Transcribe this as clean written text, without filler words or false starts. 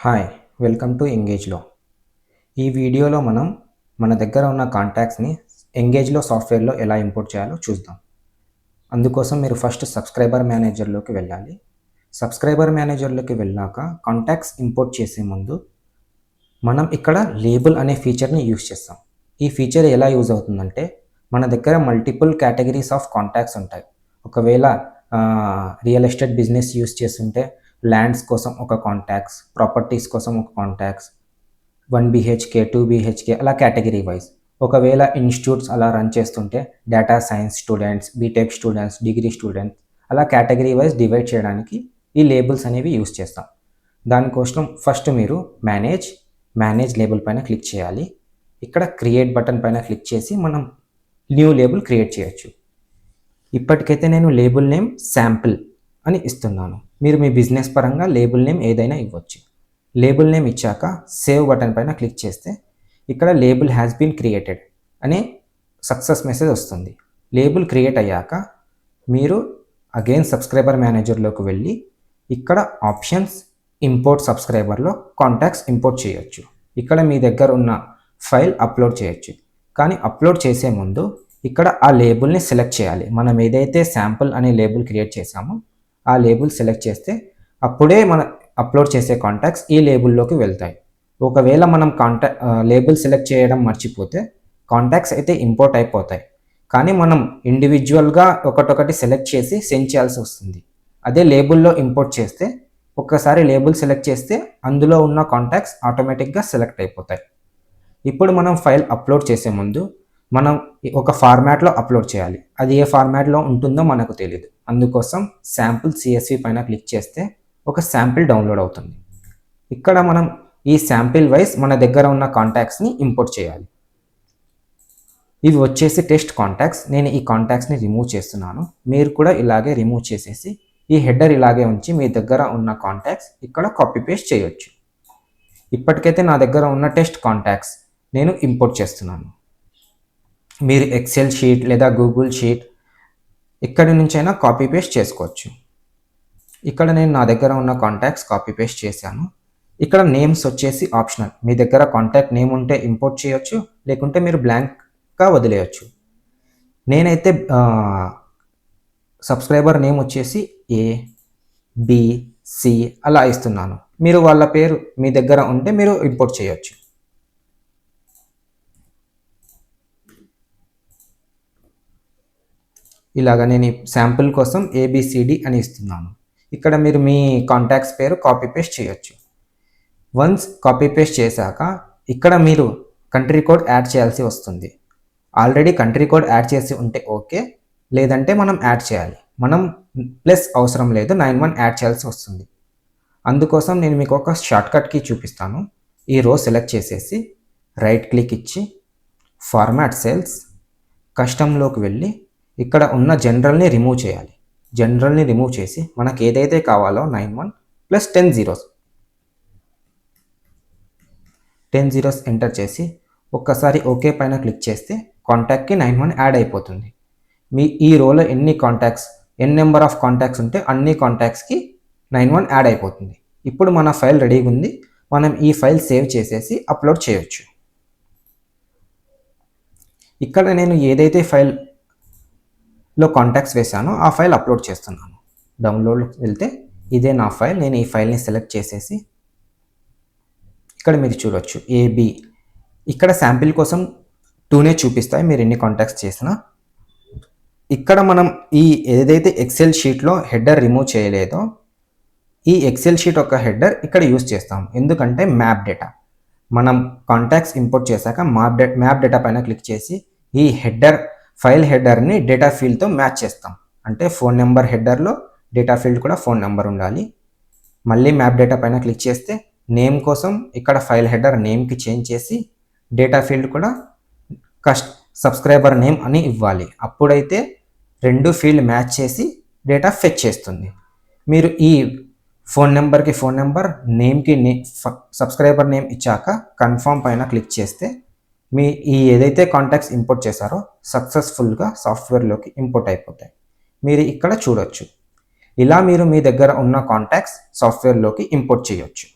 Hi welcome to ఎంగేజ్లో. ఈ వీడియోలో మనం మన దగ్గర ఉన్న కాంటాక్ట్స్ని ఎంగేజ్లో సాఫ్ట్వేర్లో ఎలా ఇంపోర్ట్ చేయాలో చూద్దాం. అందుకోసం మీరు ఫస్ట్ సబ్స్క్రైబర్ మేనేజర్లోకి వెళ్ళాలి. సబ్స్క్రైబర్ మేనేజర్లోకి వెళ్ళాక కాంటాక్ట్స్ ఇంపోర్ట్ చేసే ముందు మనం ఇక్కడ లేబుల్ అనే ఫీచర్ని యూజ్ చేస్తాం. ఈ ఫీచర్ ఎలా యూజ్ అవుతుందంటే మన దగ్గర మల్టిపుల్ కేటగిరీస్ ఆఫ్ కాంటాక్ట్స్ ఉంటాయి. ఒకవేళ రియల్ ఎస్టేట్ బిజినెస్ యూజ్ చేస్తుంటే ల్యాండ్స్ కోసం ఒక కాంటాక్ట్స్, ప్రాపర్టీస్ కోసం ఒక కాంటాక్ట్స్, 1 BHK 2 BHK అలా కేటగిరీ వైజ్. ఒకవేళ ఇన్స్టిట్యూట్స్ అలా రన్ చేస్తుంటే data science students, BTech students, degree students అలా కేటగిరీ వైజ్ డివైడ్ చేయడానికి ఈ లేబుల్స్ అనేవి యూజ్ చేస్తాం. దానికోసం ఫస్ట్ మీరు మేనేజ్ లేబుల్ పైన క్లిక్ చేయాలి. ఇక్కడ క్రియేట్ బటన్ పైన క్లిక్ చేసి మనం న్యూ లేబుల్ క్రియేట్ చేయొచ్చు. ఇప్పటికైతే నేను లేబుల్ నేమ్ శాంపిల్ అని ఇస్తున్నాను. మీరు మీ బిజినెస్ పరంగా లేబుల్ నేమ్ ఏదైనా ఇవ్వచ్చు. లేబుల్ నేమ్ ఇచ్చాక సేవ్ బటన్ పైన క్లిక్ చేస్తే ఇక్కడ లేబుల్ హ్యాస్ బీన్ క్రియేటెడ్ అనే సక్సెస్ మెసేజ్ వస్తుంది. లేబుల్ క్రియేట్ అయ్యాక మీరు అగైన్ సబ్స్క్రైబర్ మేనేజర్లోకి వెళ్ళి ఇక్కడ ఆప్షన్స్ ఇంపోర్ట్ సబ్స్క్రైబర్లో కాంటాక్ట్స్ ఇంపోర్ట్ చేయొచ్చు. ఇక్కడ మీ దగ్గర ఉన్న ఫైల్ అప్లోడ్ చేయొచ్చు. కానీ అప్లోడ్ చేసే ముందు ఇక్కడ ఆ లేబుల్ని సెలెక్ట్ చేయాలి. మనం ఏదైతే శాంపుల్ అనే లేబుల్ క్రియేట్ చేసామో ఆ లేబుల్ సెలెక్ట్ చేస్తే అప్పుడే మనం అప్లోడ్ చేసే కాంటాక్ట్స్ ఈ లేబుల్లోకి వెళ్తాయి. ఒకవేళ మనం లేబుల్ సెలెక్ట్ చేయడం మర్చిపోతే కాంటాక్ట్స్ అయితే ఇంపోర్ట్ అయిపోతాయి, కానీ మనం ఇండివిజువల్గా ఒకటొకటి సెలెక్ట్ చేసి సెండ్ చేయాల్సి వస్తుంది. అదే లేబుల్లో ఇంపోర్ట్ చేస్తే ఒక్కసారి లేబుల్ సెలెక్ట్ చేస్తే అందులో ఉన్న కాంటాక్ట్స్ ఆటోమేటిక్గా సెలెక్ట్ అయిపోతాయి. ఇప్పుడు మనం ఫైల్ అప్లోడ్ చేసే ముందు మనం ఒక ఫార్మాట్లో అప్లోడ్ చేయాలి. అది ఏ ఫార్మాట్లో ఉంటుందో మనకు తెలియదు. అందుకోసం శాంపుల్ CSV పైన క్లిక్ చేస్తే ఒక శాంపిల్ డౌన్లోడ్ అవుతుంది. ఇక్కడ మనం ఈ శాంపిల్ వైజ్ మన దగ్గర ఉన్న కాంటాక్ట్స్ని ఇంపోర్ట్ చేయాలి. ఇవి వచ్చేసి టెస్ట్ కాంటాక్ట్స్. నేను ఈ కాంటాక్ట్స్ని రిమూవ్ చేస్తున్నాను. మీరు కూడా ఇలాగే రిమూవ్ చేసేసి ఈ హెడర్ ఇలాగే ఉంచి మీ దగ్గర ఉన్న కాంటాక్ట్స్ ఇక్కడ కాపీ పేస్ట్ చేయొచ్చు. ఇప్పటికైతే నా దగ్గర ఉన్న టెస్ట్ కాంటాక్ట్స్ నేను ఇంపోర్ట్ చేస్తున్నాను. మీరు ఎక్సెల్ షీట్ లేదా గూగుల్ షీట్ ఎక్కడి నుంచైనా కాపీ పేస్ట్ చేసుకోవచ్చు. ఇక్కడ నేను నా దగ్గర ఉన్న కాంటాక్ట్స్ కాపీ పేస్ట్ చేశాను. ఇక్కడ నేమ్స్ వచ్చేసి ఆప్షనల్. మీ దగ్గర కాంటాక్ట్ నేమ్ ఉంటే ఇంపోర్ట్ చేయొచ్చు, లేకుంటే మీరు బ్లాంక్గా వదిలేయచ్చు. నేనైతే సబ్స్క్రైబర్ నేమ్ వచ్చేసి ABC అలా ఇస్తున్నాను. మీరు వాళ్ళ పేరు మీ దగ్గర ఉంటే మీరు ఇంపోర్ట్ చేయొచ్చు. ఇలాగా నేను ఈ శాంపుల్ కోసం ABCD అని ఇస్తున్నాను. ఇక్కడ మీరు మీ కాంటాక్ట్స్ పేరు కాపీ పేస్ట్ చేయొచ్చు. వన్స్ కాపీ పేస్ట్ చేశాక ఇక్కడ మీరు కంట్రీ కోడ్ యాడ్ చేయాల్సి వస్తుంది. ఆల్రెడీ కంట్రీ కోడ్ యాడ్ చేసి ఉంటే ఓకే, లేదంటే మనం యాడ్ చేయాలి. మనం ప్లస్ అవసరం లేదు, 91 యాడ్ చేయాల్సి వస్తుంది. అందుకోసం నేను మీకు ఒక షార్ట్కట్ కీ చూపిస్తాను. ఈ రో సెలెక్ట్ చేసేసి రైట్ క్లిక్ ఇచ్చి ఫార్మాట్ సెల్స్ కస్టమ్లోకి వెళ్ళి ఇక్కడ ఉన్న జనరల్ని రిమూవ్ చేయాలి. జనరల్ని రిమూవ్ చేసి మనకు ఏదైతే కావాలో 91 ప్లస్ 10 zeros 10 zeros ఎంటర్ చేసి ఒక్కసారి ఓకే పైన క్లిక్ చేస్తే కాంటాక్ట్కి 91 యాడ్ అయిపోతుంది. మీ ఈ రోలో ఎన్ నెంబర్ ఆఫ్ కాంటాక్ట్స్ ఉంటే అన్ని కాంటాక్ట్స్కి 91 యాడ్ అయిపోతుంది. ఇప్పుడు మన ఫైల్ రెడీగా ఉంది. మనం ఈ ఫైల్ సేవ్ చేసేసి అప్లోడ్ చేయొచ్చు. ఇక్కడ నేను ఏదైతే ఫైల్లో కాంటాక్ట్స్ వేసానో ఆ ఫైల్ అప్లోడ్ చేస్తున్నాను. డౌన్లోడ్కి వెళ్తే ఇదే నా ఫైల్. నేను ఈ ఫైల్ని సెలెక్ట్ చేసేసి ఇక్కడ మీరు చూడొచ్చు AB. ఇక్కడ శాంపిల్ కోసం 2నే చూపిస్తాయి మీరు ఎన్ని కాంటాక్ట్స్ చేసినా. ఇక్కడ మనం ఈ ఏదైతే ఎక్సెల్ షీట్లో హెడర్ రిమూవ్ చేయలేదో ఈ ఎక్సెల్ షీట్ ఒక హెడర్ ఇక్కడ యూజ్ చేస్తాం. ఎందుకంటే మ్యాప్ డేటా మనం కాంటాక్ట్స్ ఇంపోర్ట్ చేశాక మ్యాప్ డేటా పైన క్లిక్ చేసి ఈ ఫైల్ హెడర్ని డేటా ఫీల్డ్తో మ్యాచ్ చేస్తాం. అంటే ఫోన్ నెంబర్ హెడర్లో డేటా ఫీల్డ్ కూడా ఫోన్ నెంబర్ ఉండాలి. మళ్ళీ మ్యాప్ డేటా పైన క్లిక్ చేస్తే నేమ్ కోసం ఇక్కడ ఫైల్ హెడర్ నేమ్కి చేంజ్ చేసి డేటా ఫీల్డ్ కూడా సబ్స్క్రైబర్ నేమ్ అని ఇవ్వాలి. అప్పుడైతే రెండు ఫీల్డ్ మ్యాచ్ చేసి డేటా ఫెచ్ చేస్తుంది. మీరు ఈ ఫోన్ నెంబర్కి ఫోన్ నెంబర్, నేమ్కి సబ్స్క్రైబర్ నేమ్ ఇచ్చాక కన్ఫర్మ్ పైన క్లిక్ చేస్తే మీ ఏదైతే కాంటాక్ట్స్ ఇంపోర్ట్ చేశారో సక్సెస్ఫుల్గా సాఫ్ట్వేర్లోకి ఇంపోర్ట్ అయిపోతాయి. మీరు ఇక్కడ చూడొచ్చు. ఇలా మీరు మీ దగ్గర ఉన్న కాంటాక్ట్స్ సాఫ్ట్వేర్లోకి ఇంపోర్ట్ చేయొచ్చు.